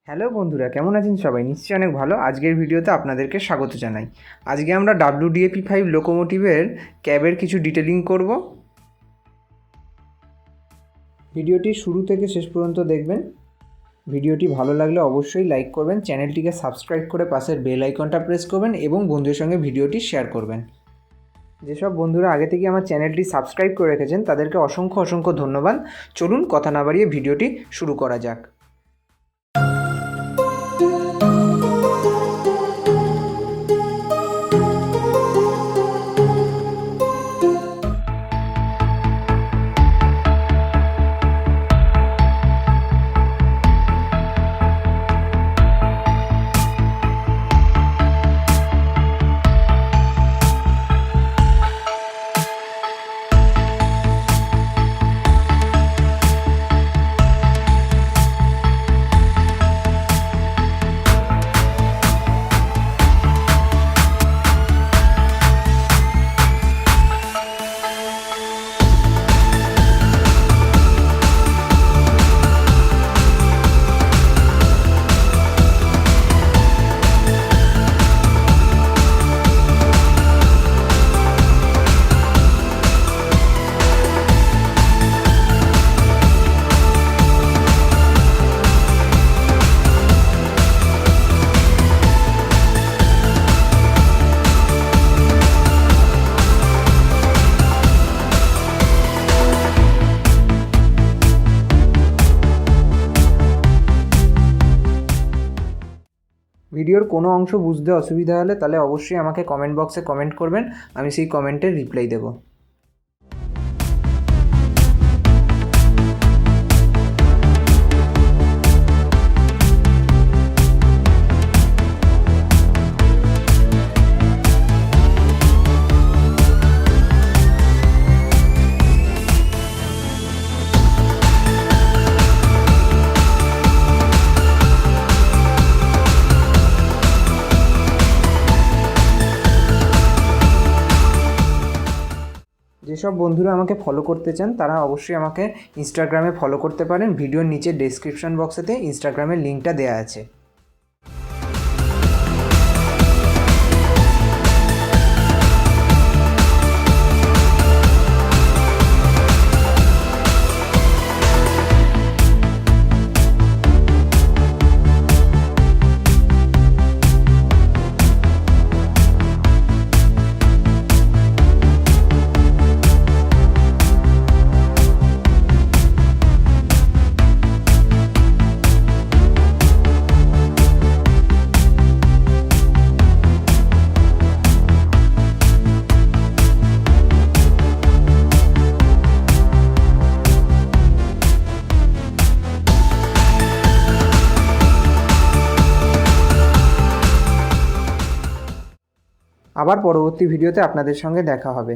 Hello বন্ধুরা, কেমন আছেন সবাই? নিশ্চয়ই অনেক ভালো। আজকের ভিডিওতে আপনাদেরকে স্বাগত জানাই। আজকে আমরা Wdap5 লোকোমোটিভের ক্যাবের কিছু ডিটেলিং করব। ভিডিওটি শুরু থেকে শেষ পর্যন্ত দেখবেন। ভিডিওটি ভালো লাগলে অবশ্যই লাইক করবেন, চ্যানেলটিকে সাবস্ক্রাইব করে পাশের বেল আইকনটা প্রেস করবেন এবং বন্ধুদের সঙ্গে ভিডিওটি শেয়ার করবেন। যেসব বন্ধুরা আগে থেকে আমার চ্যানেলটি সাবস্ক্রাইব করে রেখেছেন তাদেরকে অসংখ্য ধন্যবাদ। চলুন কথা না বাড়িয়ে ভিডিওটি শুরু করা যাক। ভিডিওর কোনো অংশ বুঝতে অসুবিধা হলে তাহলে অবশ্যই আমাকে কমেন্ট বক্সে কমেন্ট করবেন, আমি সেই কমেন্টের রিপ্লাই দেবো। যেসব বন্ধুরা আমাকে ফলো করতে চান তারা অবশ্যই আমাকে ইনস্টাগ্রামে ফলো করতে পারেন। ভিডিওর নিচে ডেসক্রিপশন বক্সেতে ইনস্টাগ্রামের লিঙ্কটা দেওয়া আছে। আবার পরবর্তী ভিডিওতে আপনাদের সঙ্গে দেখা হবে।